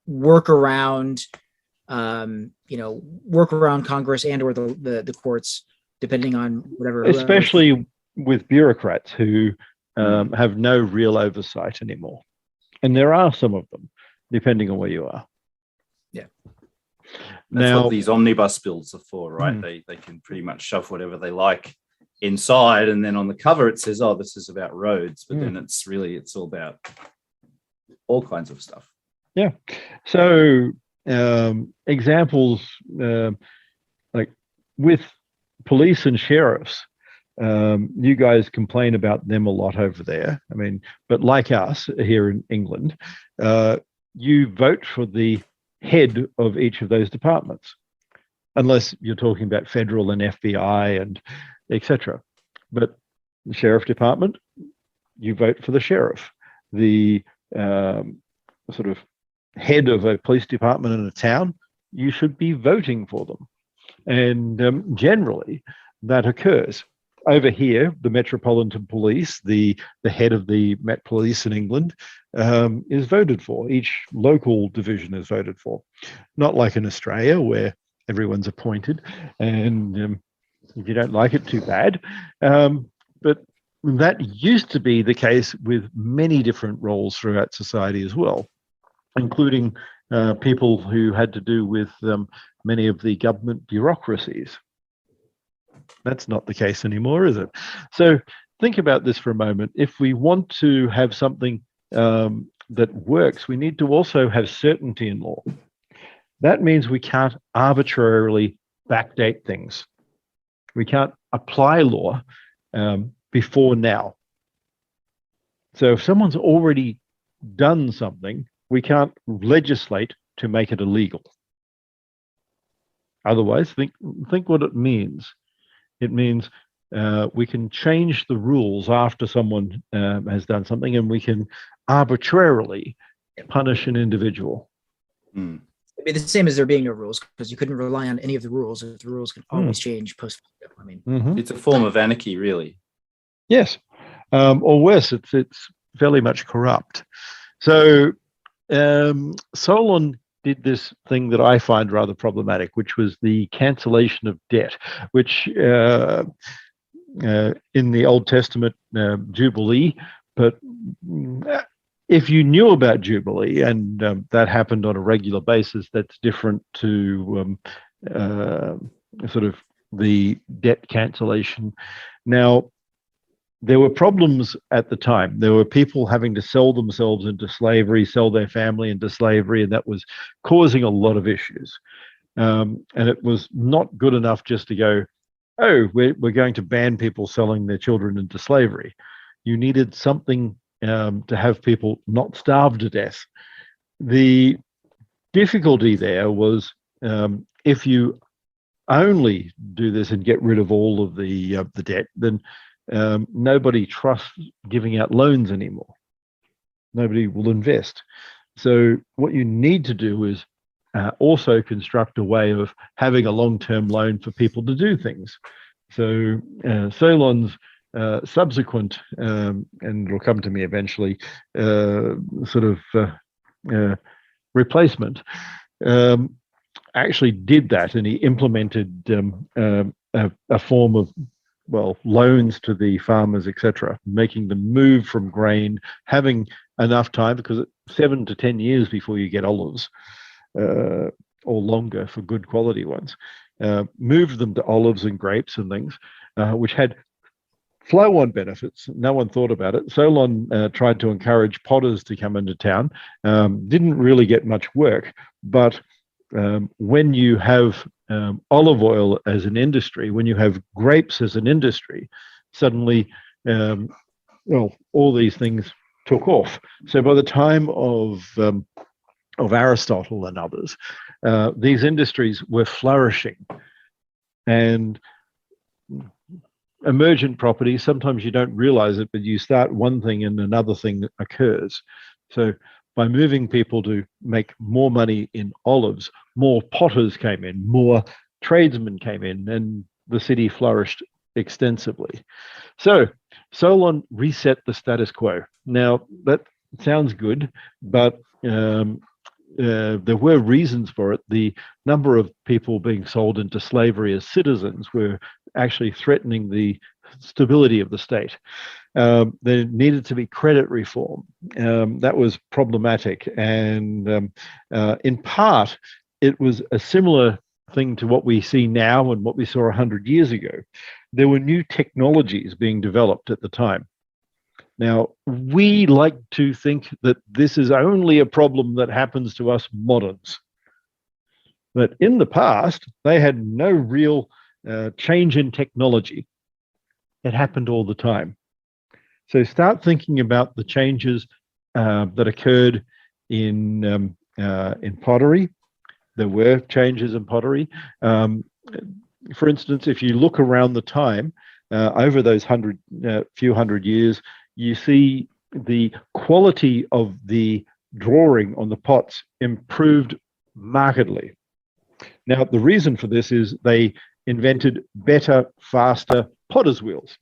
Speaker 2: work around, work around Congress and or the courts, depending on whatever.
Speaker 1: Especially with bureaucrats who have no real oversight anymore. And there are some of them, depending on where you are.
Speaker 2: Yeah.
Speaker 3: That's what these omnibus bills are for, right? They can pretty much shove whatever they like inside, and then on the cover it says, oh, this is about roads, but then it's all about all kinds of stuff.
Speaker 1: Yeah. So examples like with police and sheriffs, you guys complain about them a lot over there. I mean, but like us here in England, you vote for the head of each of those departments, unless you're talking about federal and FBI and etc. But the sheriff department, you vote for the sheriff. The sort of head of a police department in a town, you should be voting for them. And generally, that occurs. Over here, the Metropolitan Police, the head of the Met Police in England, is voted for. Each local division is voted for. Not like in Australia, where everyone's appointed, and if you don't like it, too bad. But that used to be the case with many different roles throughout society as well, including people who had to do with many of the government bureaucracies. That's not the case anymore, is it? So think about this for a moment. If we want to have something that works, we need to also have certainty in law. That means we can't arbitrarily backdate things. We can't apply law before now. So if someone's already done something, we can't legislate to make it illegal. Otherwise, think what it means. It means we can change the rules after someone has done something, and we can arbitrarily punish an individual.
Speaker 3: Mm.
Speaker 2: It'd be the same as there being no rules, because you couldn't rely on any of the rules if the rules can always change post. I mean,
Speaker 3: It's a form of anarchy, really.
Speaker 1: Yes, or worse, it's fairly much corrupt. So Solon did this thing that I find rather problematic, which was the cancellation of debt, which in the Old Testament, Jubilee, but if you knew about Jubilee and that happened on a regular basis, that's different to sort of the debt cancellation. Now, there were problems at the time. There were people having to sell themselves into slavery, sell their family into slavery, and that was causing a lot of issues. And it was not good enough just to go, oh, we're going to ban people selling their children into slavery. You needed something to have people not starve to death. The difficulty there was if you only do this and get rid of all of the debt, then nobody trusts giving out loans anymore. Nobody will invest. So what you need to do is also construct a way of having a long-term loan for people to do things. So Solon's subsequent, and it'll come to me eventually, sort of replacement, actually did that, and he implemented a form of, well, loans to the farmers, etc., making them move from grain, having enough time, because it's 7 to 10 years before you get olives, or longer for good quality ones. Moved them to olives and grapes and things, which had flow-on benefits. No one thought about it. Solon tried to encourage potters to come into town. Didn't really get much work, but when you have olive oil as an industry, when you have grapes as an industry, suddenly, well, all these things took off. So by the time of Aristotle and others, these industries were flourishing. And emergent property, sometimes you don't realize it, but you start one thing and another thing occurs. So by moving people to make more money in olives, more potters came in, more tradesmen came in, and the city flourished extensively. So Solon reset the status quo. Now, that sounds good, but there were reasons for it. The number of people being sold into slavery as citizens were actually threatening the stability of the state. There needed to be credit reform. That was problematic. And in part, it was a similar thing to what we see now and what we saw 100 years ago. There were new technologies being developed at the time. Now, we like to think that this is only a problem that happens to us moderns. But in the past, they had no real change in technology. It happened all the time. So start thinking about the changes that occurred in pottery. There were changes in pottery. For instance, if you look around the time, over those few hundred years, you see the quality of the drawing on the pots improved markedly. Now, the reason for this is they invented better, faster potter's wheels.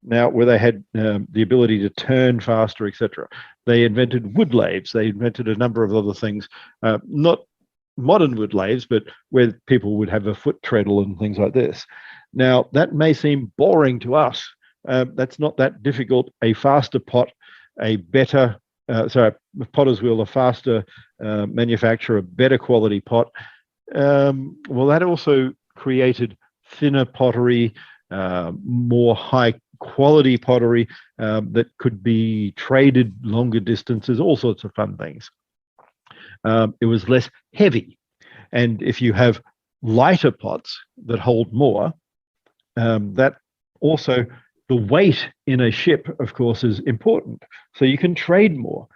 Speaker 1: Now, where they had the ability to turn faster, etc. They invented wood lathes. They invented a number of other things, not modern wood lathes, but where people would have a foot treadle and things like this. Now, that may seem boring to us. That's not that difficult. A faster pot, a better, potter's wheel, a faster manufacturer, a better quality pot. Well, that also created thinner pottery, more high quality pottery that could be traded longer distances, all sorts of fun things. It was less heavy. And if you have lighter pots that hold more, that also, the weight in a ship, of course, is important. So you can trade more.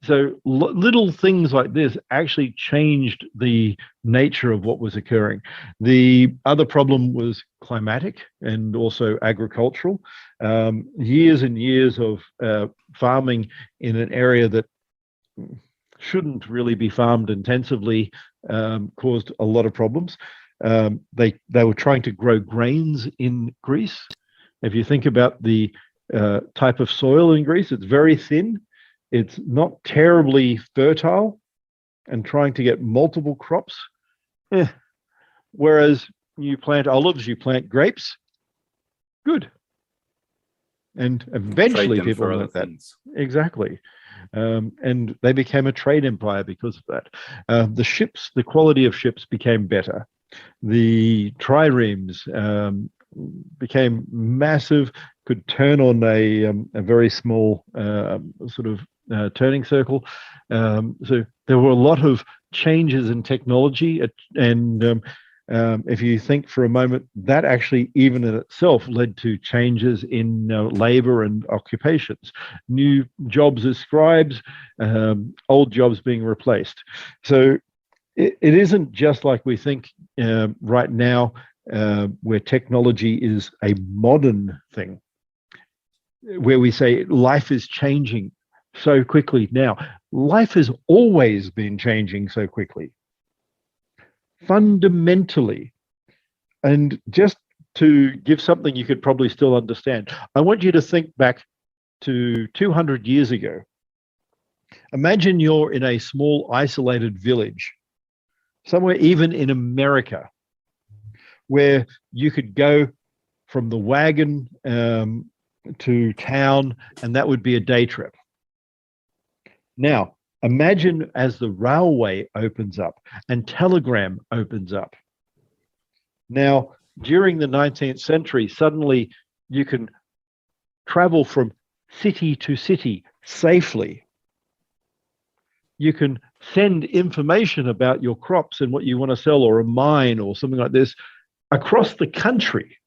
Speaker 1: So little things like this actually changed the nature of what was occurring. The other problem was climatic and also agricultural. Years and years of farming in an area that shouldn't really be farmed intensively caused a lot of problems. They were trying to grow grains in Greece. If you think about the type of soil in Greece, it's very thin. It's not terribly fertile, and trying to get multiple crops. Whereas you plant olives, you plant grapes, good. And eventually people learned that. Exactly. And they became a trade empire because of that. The ships, the quality of ships became better. The triremes became massive, could turn on a very small sort of turning circle. So there were a lot of changes in technology, and if you think for a moment, that actually even in itself led to changes in labor and occupations, new jobs as scribes, old jobs being replaced. So it isn't just like we think right now, where technology is a modern thing, where we say life is changing so quickly now. Life has always been changing so quickly, fundamentally. And just to give something you could probably still understand, I want you to think back to 200 years ago. Imagine you're in a small isolated village, somewhere even in America, where you could go from the wagon to town, and that would be a day trip. Now, imagine as the railway opens up and telegram opens up. Now, during the 19th century, suddenly you can travel from city to city safely. You can send information about your crops and what you want to sell, or a mine or something like this, across the country.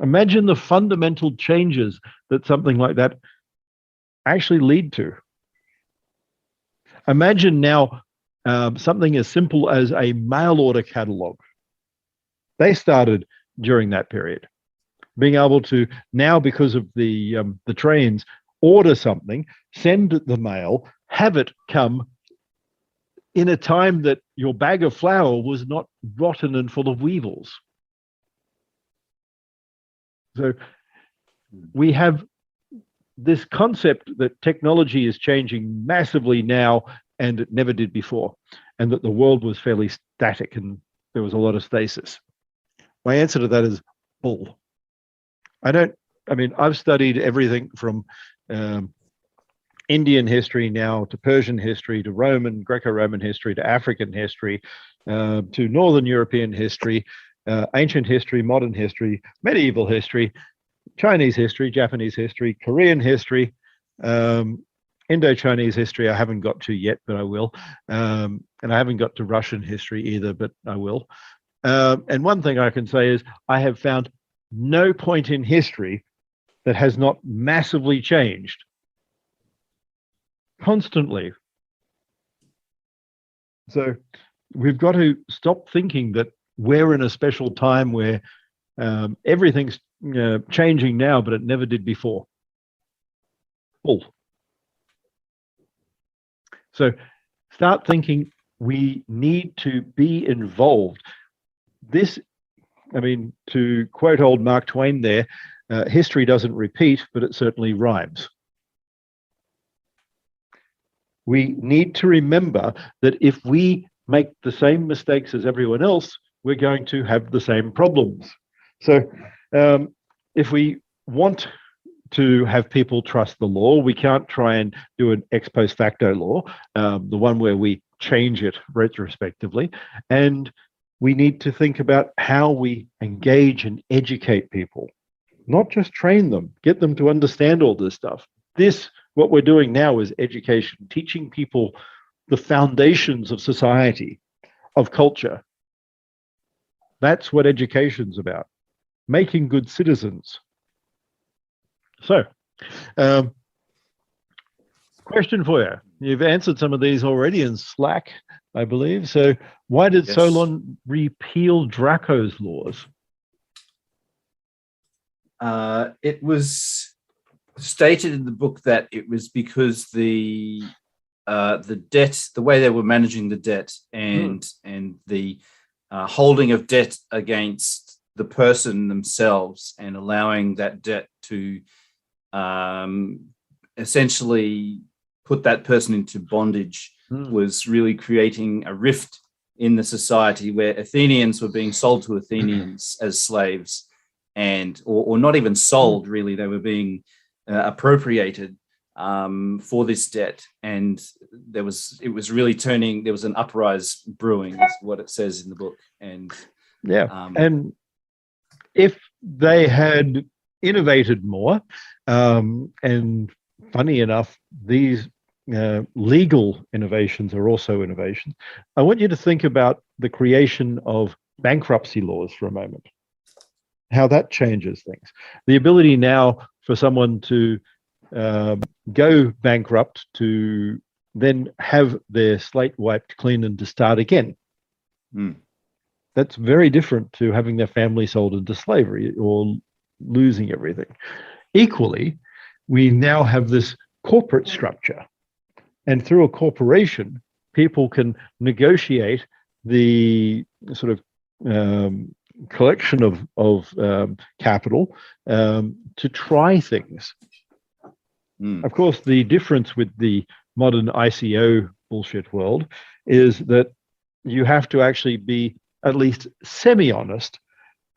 Speaker 1: Imagine the fundamental changes that something like that actually lead to. Imagine now something as simple as a mail order catalog. They started during that period. Being able to now, because of the trains, order something, send the mail, have it come in a time that your bag of flour was not rotten and full of weevils. So we have this concept that technology is changing massively now, and it never did before, and that the world was fairly static and there was a lot of stasis. My answer to that is bull. I've studied everything from Indian history now to Persian history to Roman, Greco-Roman history to African history to Northern European history, ancient history, modern history, medieval history, Chinese history, Japanese history, Korean history, Indo-Chinese history I haven't got to yet, but I will. And I haven't got to Russian history either, but I will. And one thing I can say is I have found no point in history that has not massively changed constantly. So we've got to stop thinking that we're in a special time where everything's changing now, but it never did before. Bull. So start thinking we need to be involved. To quote old Mark Twain there, history doesn't repeat, but it certainly rhymes. We need to remember that if we make the same mistakes as everyone else, we're going to have the same problems. So if we want to have people trust the law, we can't try and do an ex post facto law, the one where we change it retrospectively. And we need to think about how we engage and educate people, not just train them, get them to understand all this stuff. What we're doing now is education, teaching people the foundations of society, of culture. That's what education's about, making good citizens. So, Question for you. You've answered some of these already in Slack, I believe. So why did
Speaker 3: Yes.
Speaker 1: Solon repeal Draco's laws?
Speaker 3: It was stated in the book that it was because the debt, the way they were managing the debt, and the holding of debt against the person themselves, and allowing that debt to essentially put that person into bondage, was really creating a rift in the society where Athenians were being sold to Athenians as slaves, and or not even sold, really. They were being appropriated for this debt, and it was really turning. There was an uprise brewing, is what it says in the book. And
Speaker 1: and if they had innovated more, and funny enough, these legal innovations are also innovations. I want you to think about the creation of bankruptcy laws for a moment, how that changes things. The ability now for someone to go bankrupt, to then have their slate wiped clean and to start again. That's very different to having their family sold into slavery or losing everything. Equally, we now have this corporate structure. And through a corporation, people can negotiate the sort of collection of capital to try things. Of course, the difference with the modern ICO bullshit world is that you have to actually be at least semi-honest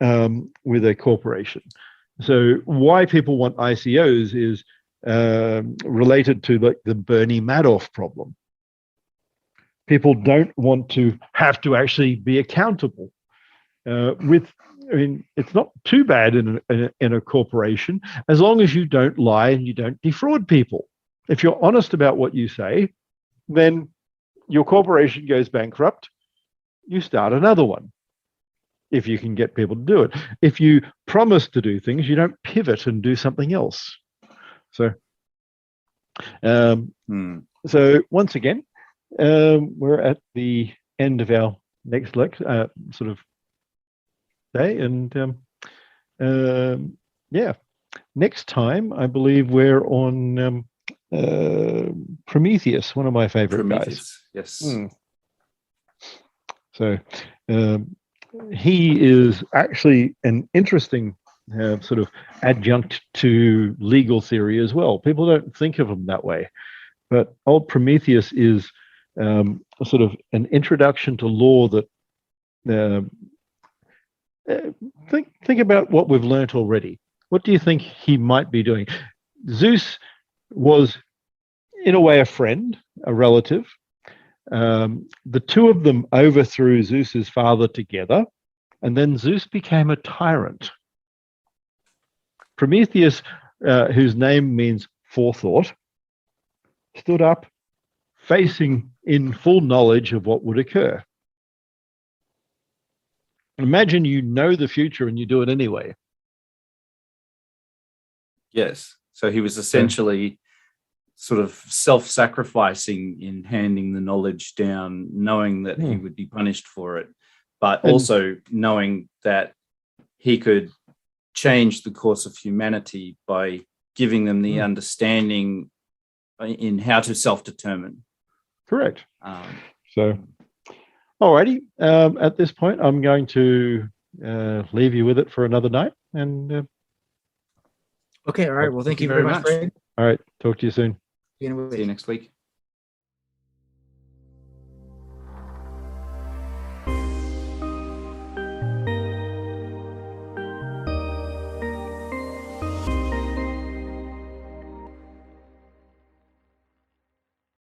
Speaker 1: with a corporation. So why people want ICOs is related to like the Bernie Madoff problem. People don't want to have to actually be accountable. It's not too bad in a corporation as long as you don't lie and you don't defraud people. If you're honest about what you say, then your corporation goes bankrupt. You start another one. If you can get people to do it. If you promise to do things, you don't pivot and do something else. So, so once again, we're at the end of our next sort of day, and next time I believe we're on Prometheus, one of my favorite guys.
Speaker 3: Yes.
Speaker 1: So he is actually an interesting sort of adjunct to legal theory as well. People don't think of him that way, but old Prometheus is sort of an introduction to law that think about what we've learnt already. What do you think he might be doing? Zeus was, in a way, a friend, a relative. The two of them overthrew Zeus's father together, and then Zeus became a tyrant. Prometheus, whose name means forethought, stood up facing in full knowledge of what would occur. Imagine you know the future and you do it anyway.
Speaker 3: Yes. So he was essentially sort of self-sacrificing in handing the knowledge down, knowing that he would be punished for it, but also knowing that he could change the course of humanity by giving them the understanding in how to self-determine.
Speaker 1: Correct. So, alrighty. At this point, I'm going to leave you with it for another night. And
Speaker 2: okay. All right. Well, thank you very much, Craig.
Speaker 1: All right. Talk to you soon.
Speaker 3: See you next week.